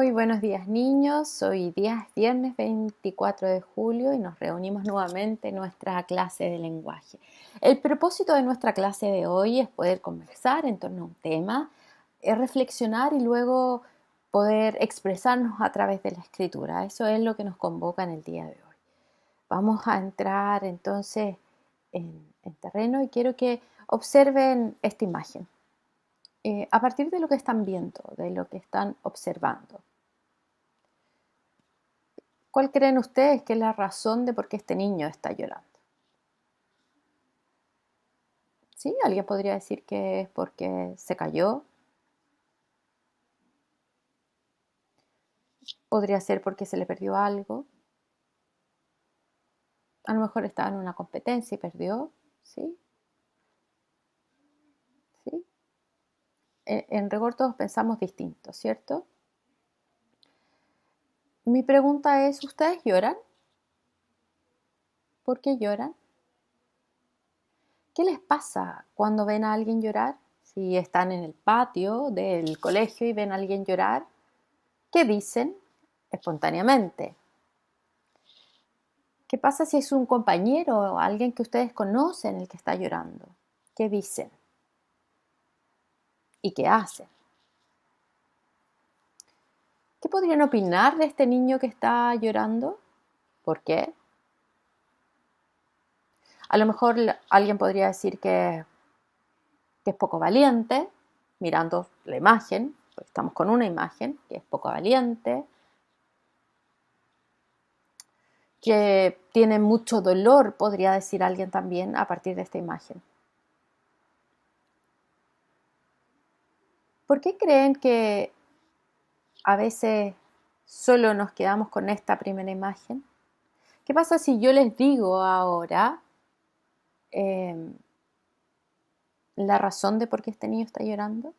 Muy buenos días niños, hoy día es viernes 24 de julio y nos reunimos nuevamente en nuestra clase de lenguaje. El propósito de nuestra clase de hoy es poder conversar en torno a un tema, reflexionar y luego poder expresarnos a través de la escritura. Eso es lo que nos convoca en el día de hoy. Vamos a entrar entonces en terreno y quiero que observen esta imagen. A partir de lo que están viendo, de lo que están observando. ¿Cuál creen ustedes que es la razón de por qué este niño está llorando? ¿Sí? Alguien podría decir que es porque se cayó. Podría ser porque se le perdió algo. A lo mejor estaba en una competencia y perdió. ¿Sí? ¿Sí? En rigor todos pensamos distinto, ¿cierto? Mi pregunta es, ¿ustedes lloran? ¿Por qué lloran? ¿Qué les pasa cuando ven a alguien llorar? Si están en el patio del colegio y ven a alguien llorar, ¿qué dicen? Espontáneamente. ¿Qué pasa si es un compañero o alguien que ustedes conocen el que está llorando? ¿Qué dicen? ¿Y qué hacen? ¿Qué podrían opinar de este niño que está llorando? ¿Por qué? A lo mejor alguien podría decir que es poco valiente, mirando la imagen, porque estamos con una imagen, que es poco valiente, que tiene mucho dolor, podría decir alguien también a partir de esta imagen. ¿Por qué creen que a veces solo nos quedamos con esta primera imagen? ¿Qué pasa si yo les digo ahora eh, la razón de por qué este niño está llorando?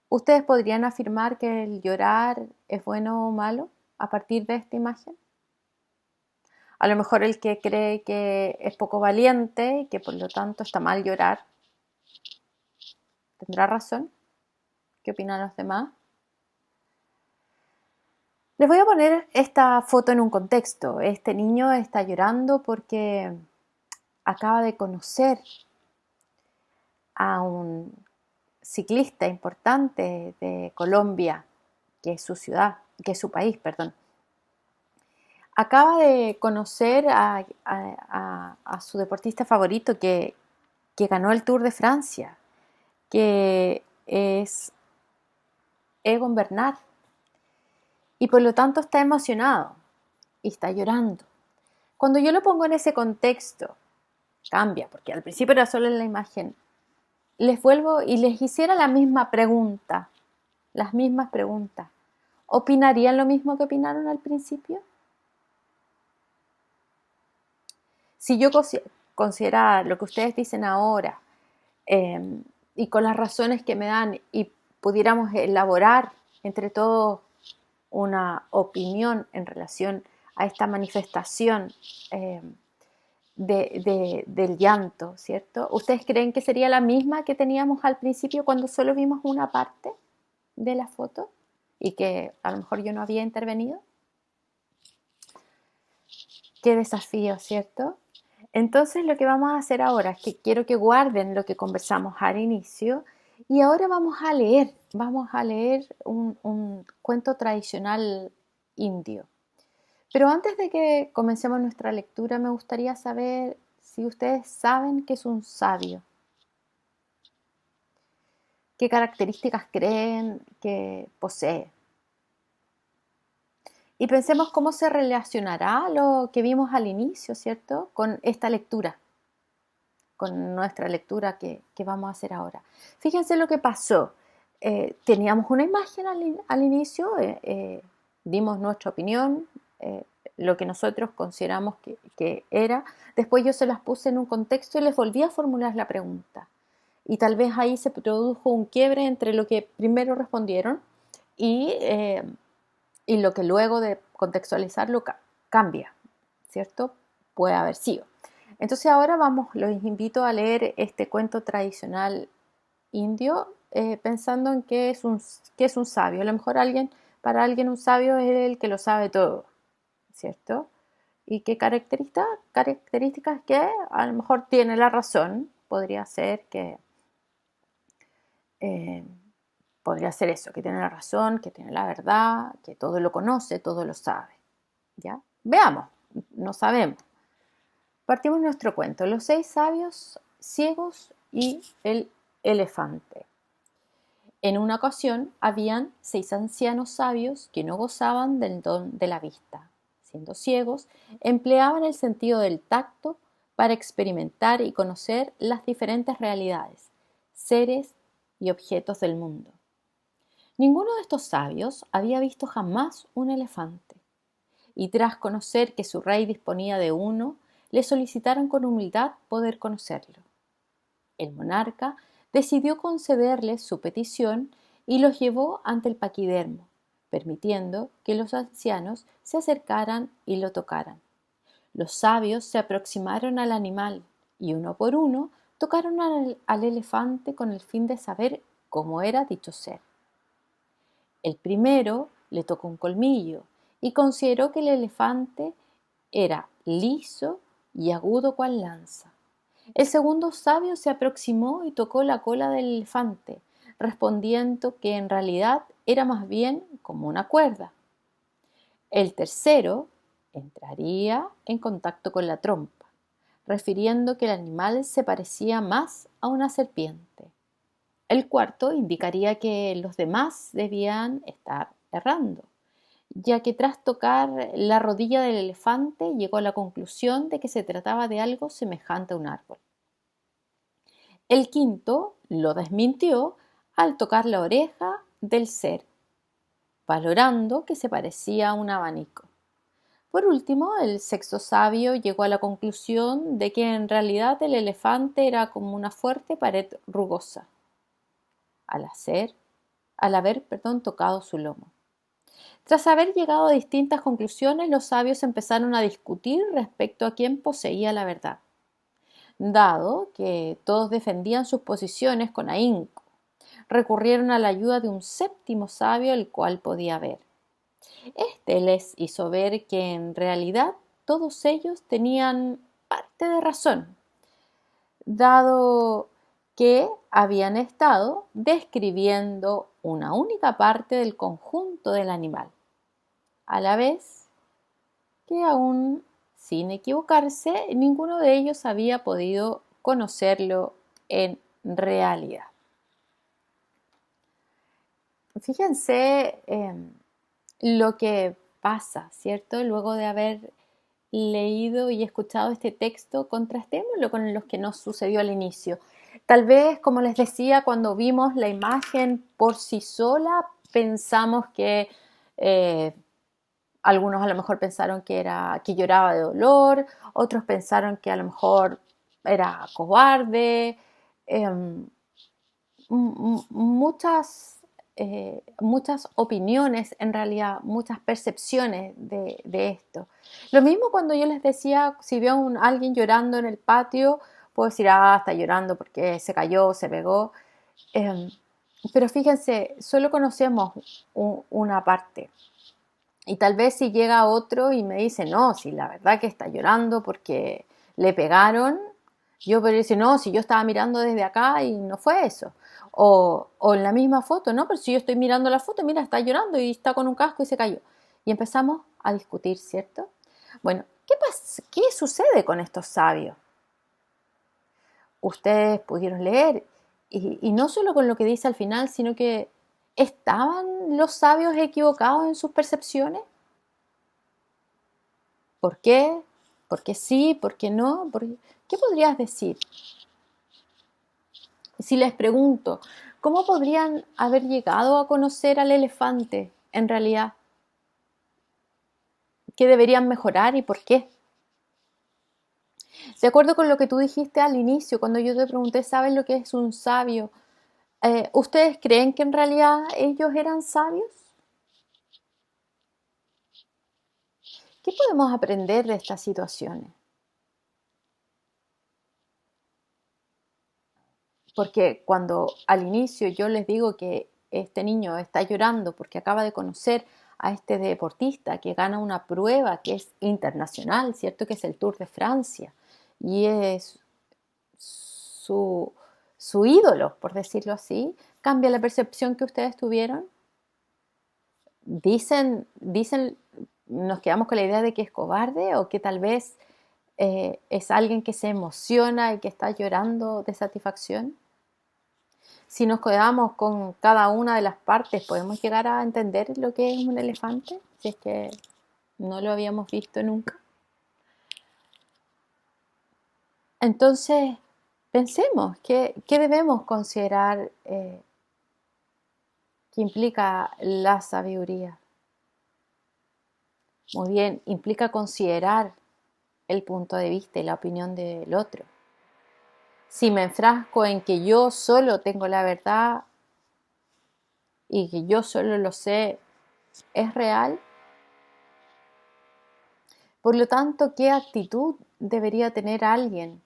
¿Ustedes podrían afirmar que el llorar es bueno o malo a partir de esta imagen? A lo mejor el que cree que es poco valiente y que por lo tanto está mal llorar, ¿tendrá razón? ¿Qué opinan los demás? Les voy a poner esta foto en un contexto. Este niño está llorando porque acaba de conocer a un ciclista importante de Colombia, que es su ciudad, que es su país, perdón. Acaba de conocer a su deportista favorito que ganó el Tour de Francia, que es Egan Bernal, y por lo tanto está emocionado y está llorando. Cuando yo lo pongo en ese contexto, cambia, porque al principio era solo en la imagen. Les vuelvo y les hiciera la misma pregunta, las mismas preguntas. ¿Opinarían lo mismo que opinaron al principio? Si yo considerara lo que ustedes dicen ahora eh, y con las razones que me dan y pudiéramos elaborar entre todos una opinión en relación a esta manifestación eh, del llanto, ¿cierto? ¿Ustedes creen que sería la misma que teníamos al principio cuando solo vimos una parte de la foto y que a lo mejor yo no había intervenido? Qué desafío, ¿cierto? Entonces lo que vamos a hacer ahora es que quiero que guarden lo que conversamos al inicio y ahora vamos a leer un cuento tradicional indio. Pero antes de que comencemos nuestra lectura, me gustaría saber si ustedes saben qué es un sabio, qué características creen que posee. Y pensemos cómo se relacionará lo que vimos al inicio, ¿cierto?, con esta lectura, con nuestra lectura que vamos a hacer ahora. Fíjense lo que pasó. Teníamos una imagen al inicio, dimos nuestra opinión, eh, lo que nosotros consideramos que era. Después yo se las puse en un contexto y les volví a formular la pregunta. Y tal vez ahí se produjo un quiebre entre lo que primero respondieron y, eh, y lo que luego de contextualizarlo cambia, ¿cierto? Puede haber sido. Entonces ahora los invito a leer este cuento tradicional indio pensando en qué es un sabio. A lo mejor para alguien un sabio es el que lo sabe todo, ¿cierto? ¿Y qué características que a lo mejor tiene la razón? Eh, podría ser eso, que tiene la razón, que tiene la verdad, que todo lo conoce, todo lo sabe. ¿Ya? Veamos, no sabemos. Partimos nuestro cuento, los 6 sabios ciegos y el elefante. En una ocasión habían 6 ancianos sabios que no gozaban del don de la vista. Siendo ciegos, empleaban el sentido del tacto para experimentar y conocer las diferentes realidades, seres y objetos del mundo. Ninguno de estos sabios había visto jamás un elefante, y tras conocer que su rey disponía de uno, le solicitaron con humildad poder conocerlo. El monarca decidió concederles su petición y los llevó ante el paquidermo, permitiendo que los ancianos se acercaran y lo tocaran. Los sabios se aproximaron al animal y uno por uno tocaron al elefante con el fin de saber cómo era dicho ser. El primero le tocó un colmillo y consideró que el elefante era liso y agudo cual lanza. El segundo sabio se aproximó y tocó la cola del elefante, respondiendo que en realidad era más bien como una cuerda. El tercero entraría en contacto con la trompa, refiriendo que el animal se parecía más a una serpiente. El cuarto indicaría que los demás debían estar errando, ya que tras tocar la rodilla del elefante llegó a la conclusión de que se trataba de algo semejante a un árbol. El quinto lo desmintió al tocar la oreja del ser, valorando que se parecía a un abanico. Por último, el sexto sabio llegó a la conclusión de que en realidad el elefante era como una fuerte pared rugosa, al haber tocado su lomo. Tras haber llegado a distintas conclusiones, los sabios empezaron a discutir respecto a quién poseía la verdad. Dado que todos defendían sus posiciones con ahínco, recurrieron a la ayuda de un séptimo sabio, el cual podía ver. Este les hizo ver que en realidad todos ellos tenían parte de razón, dado que habían estado describiendo una única parte del conjunto del animal, a la vez que aún sin equivocarse, ninguno de ellos había podido conocerlo en realidad. Fíjense lo que pasa, ¿cierto? Luego de haber leído y escuchado este texto, contrastémoslo con lo que nos sucedió al inicio. Tal vez, como les decía, cuando vimos la imagen por sí sola, pensamos que algunos a lo mejor pensaron que lloraba de dolor, otros pensaron que a lo mejor era cobarde, eh, muchas opiniones, en realidad, muchas percepciones de esto. Lo mismo cuando yo les decía, si veo a alguien llorando en el patio, puedo decir, está llorando porque se cayó, se pegó. Eh, pero fíjense, solo conocemos una parte. Y tal vez si llega otro y me dice, no, si la verdad que está llorando porque le pegaron, yo podría decir, no, si yo estaba mirando desde acá y no fue eso. O en la misma foto, no, pero si yo estoy mirando la foto, mira, está llorando y está con un casco y se cayó. Y empezamos a discutir, ¿cierto? Bueno, ¿qué sucede con estos sabios? Ustedes pudieron leer, y no solo con lo que dice al final, sino que ¿estaban los sabios equivocados en sus percepciones? ¿Por qué? ¿Por qué sí? ¿Por qué no? ¿Qué podrías decir? Si les pregunto, ¿cómo podrían haber llegado a conocer al elefante en realidad? ¿Qué deberían mejorar y por qué? De acuerdo con lo que tú dijiste al inicio, cuando yo te pregunté, ¿sabes lo que es un sabio? ¿Ustedes creen que en realidad ellos eran sabios? ¿Qué podemos aprender de estas situaciones? Porque cuando al inicio yo les digo que este niño está llorando porque acaba de conocer a este deportista que gana una prueba que es internacional, ¿cierto? Que es el Tour de Francia. Y es su, su ídolo, por decirlo así, cambia la percepción que ustedes tuvieron. Dicen, nos quedamos con la idea de que es cobarde o que tal vez es alguien que se emociona y que está llorando de satisfacción. Si nos quedamos con cada una de las partes, ¿podemos llegar a entender lo que es un elefante? Si es que no lo habíamos visto nunca. Entonces, pensemos, ¿qué debemos considerar que implica la sabiduría? Muy bien, implica considerar el punto de vista y la opinión del otro. Si me enfrasco en que yo solo tengo la verdad y que yo solo lo sé, ¿es real? Por lo tanto, ¿qué actitud debería tener alguien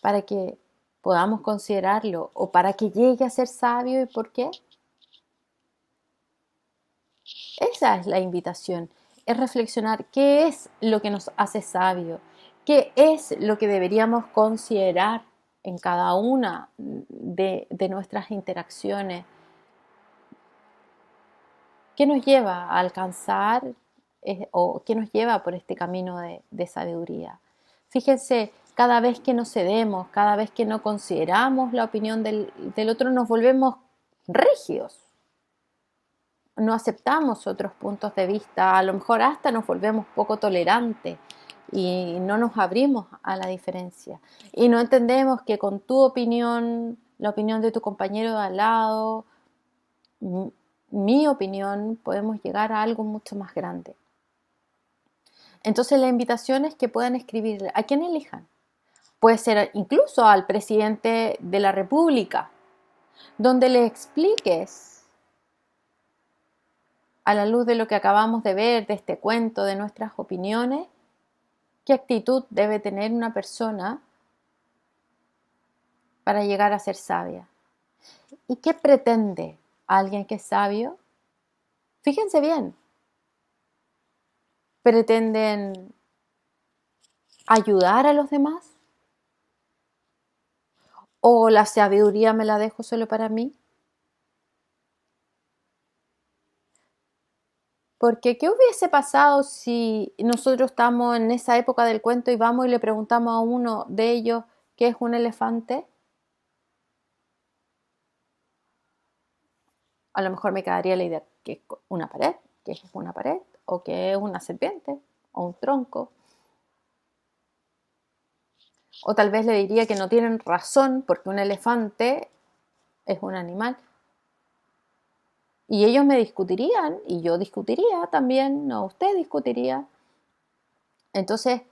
para que podamos considerarlo o para que llegue a ser sabio y por qué? Esa es la invitación, es reflexionar qué es lo que nos hace sabio, qué es lo que deberíamos considerar en cada una de nuestras interacciones, qué nos lleva a alcanzar o qué nos lleva por este camino de sabiduría. Fíjense, cada vez que nos cedemos, cada vez que no consideramos la opinión del otro, nos volvemos rígidos, no aceptamos otros puntos de vista, a lo mejor hasta nos volvemos poco tolerantes y no nos abrimos a la diferencia. Y no entendemos que con tu opinión, la opinión de tu compañero de al lado, mi opinión, podemos llegar a algo mucho más grande. Entonces la invitación es que puedan escribirle a quien elijan. Puede ser incluso al presidente de la República, donde le expliques, a la luz de lo que acabamos de ver, de este cuento, de nuestras opiniones, qué actitud debe tener una persona para llegar a ser sabia. ¿Y qué pretende alguien que es sabio? Fíjense bien, ¿pretenden ayudar a los demás? ¿O la sabiduría me la dejo solo para mí? Porque ¿qué hubiese pasado si nosotros estamos en esa época del cuento y vamos y le preguntamos a uno de ellos qué es un elefante? A lo mejor me quedaría la idea que es una pared, que es una pared, o que es una serpiente, o un tronco. O tal vez le diría que no tienen razón porque un elefante es un animal. Y ellos me discutirían, y yo discutiría también, o usted discutiría. Entonces,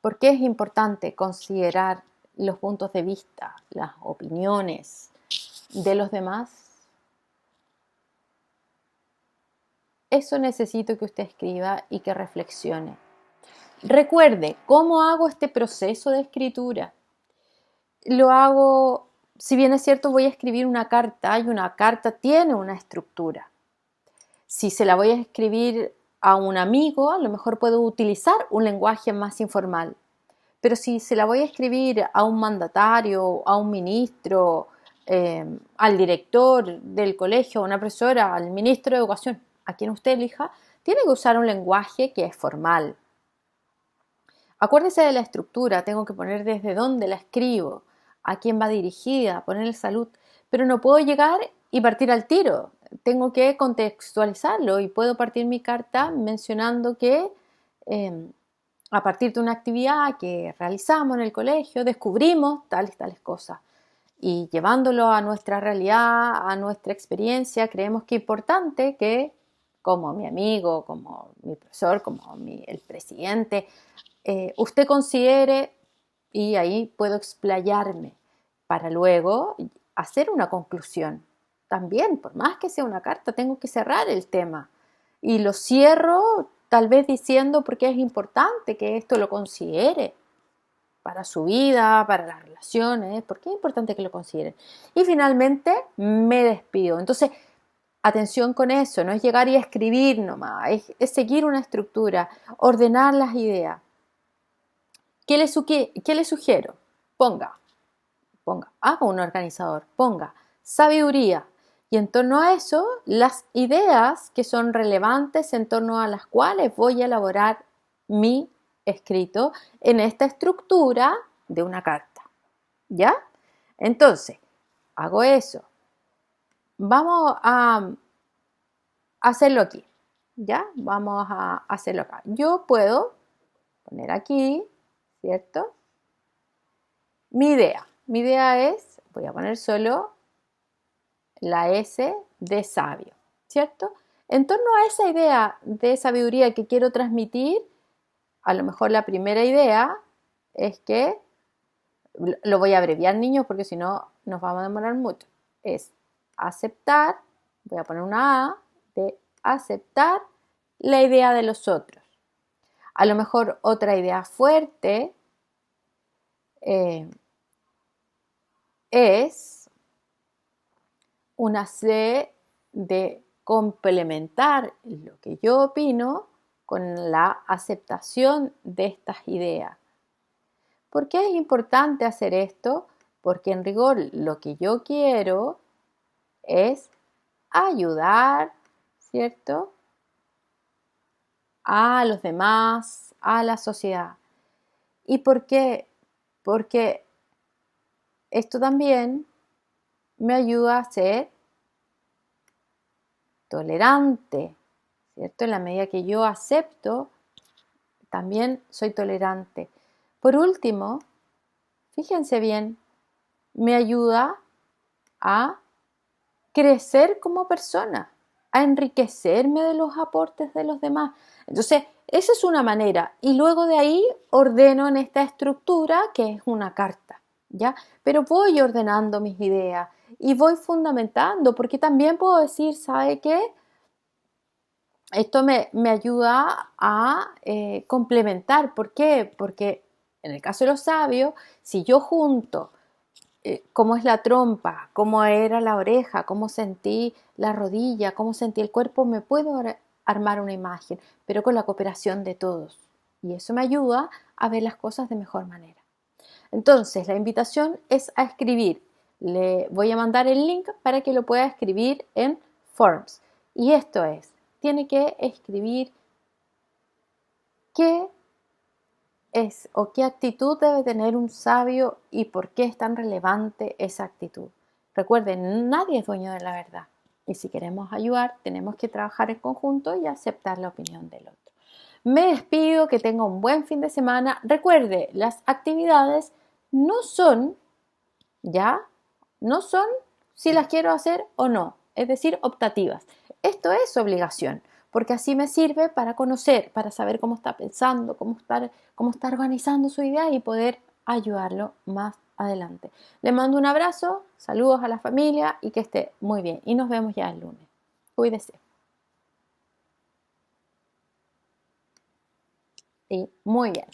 ¿por qué es importante considerar los puntos de vista, las opiniones de los demás? Eso necesito que usted escriba y que reflexione. Recuerde, ¿cómo hago este proceso de escritura? Lo hago, si bien es cierto, voy a escribir una carta y una carta tiene una estructura. Si se la voy a escribir a un amigo, a lo mejor puedo utilizar un lenguaje más informal. Pero si se la voy a escribir a un mandatario, a un ministro, al director del colegio, a una profesora, al ministro de Educación, a quien usted elija, tiene que usar un lenguaje que es formal. Acuérdese de la estructura, tengo que poner desde dónde la escribo, a quién va dirigida, ponerle salud, pero no puedo llegar y partir al tiro. Tengo que contextualizarlo y puedo partir mi carta mencionando que a partir de una actividad que realizamos en el colegio descubrimos tales cosas y llevándolo a nuestra realidad, a nuestra experiencia, creemos que es importante que como mi amigo, como mi profesor, como el presidente, usted considere, y ahí puedo explayarme para luego hacer una conclusión. También, por más que sea una carta, tengo que cerrar el tema. Y lo cierro tal vez diciendo porque es importante que esto lo considere. para su vida, para las relaciones, porque es importante que lo consideren. Y finalmente me despido. Entonces, atención con eso, no es llegar y escribir nomás, es seguir una estructura, ordenar las ideas. ¿Qué le sugiero? Ponga, haga un organizador, ponga sabiduría. Y en torno a eso, las ideas que son relevantes en torno a las cuales voy a elaborar mi escrito en esta estructura de una carta. ¿Ya? Entonces, hago eso. Vamos a hacerlo aquí. ¿Ya? Vamos a hacerlo acá. Yo puedo poner aquí, ¿cierto? Mi idea es, voy a poner solo la S de sabio, ¿cierto? En torno a esa idea de sabiduría que quiero transmitir, a lo mejor la primera idea es que, lo voy a abreviar niños porque si no nos vamos a demorar mucho, es aceptar, voy a poner una A de aceptar la idea de los otros. A lo mejor otra idea fuerte es una C de complementar lo que yo opino con la aceptación de estas ideas. ¿Por qué es importante hacer esto? Porque en rigor lo que yo quiero es ayudar, ¿cierto?, a los demás, a la sociedad. ¿Y por qué? Porque esto también me ayuda a ser tolerante, ¿cierto? En la medida que yo acepto, también soy tolerante. Por último, fíjense bien, me ayuda a crecer como persona, a enriquecerme de los aportes de los demás. Entonces, esa es una manera. Y luego de ahí ordeno en esta estructura que es una carta, ¿ya? Pero voy ordenando mis ideas y voy fundamentando, porque también puedo decir, ¿sabe qué? Esto me ayuda a complementar. ¿Por qué? Porque en el caso de los sabios, si yo junto cómo es la trompa, cómo era la oreja, cómo sentí la rodilla, cómo sentí el cuerpo, me puedo armar una imagen, pero con la cooperación de todos. Y eso me ayuda a ver las cosas de mejor manera. Entonces, la invitación es a escribir. Le voy a mandar el link para que lo pueda escribir en Forms. Y esto es, tiene que escribir qué es o qué actitud debe tener un sabio y por qué es tan relevante esa actitud. Recuerden, nadie es dueño de la verdad. Y si queremos ayudar, tenemos que trabajar en conjunto y aceptar la opinión del otro. Me despido, que tenga un buen fin de semana. Recuerde, las actividades no son, ¿ya? No son si las quiero hacer o no, es decir, optativas. Esto es obligación, porque así me sirve para conocer, para saber cómo está pensando, cómo está organizando su idea y poder ayudarlo más adelante. Le mando un abrazo, saludos a la familia y que esté muy bien. Y nos vemos ya el lunes. Cuídese. Y muy bien.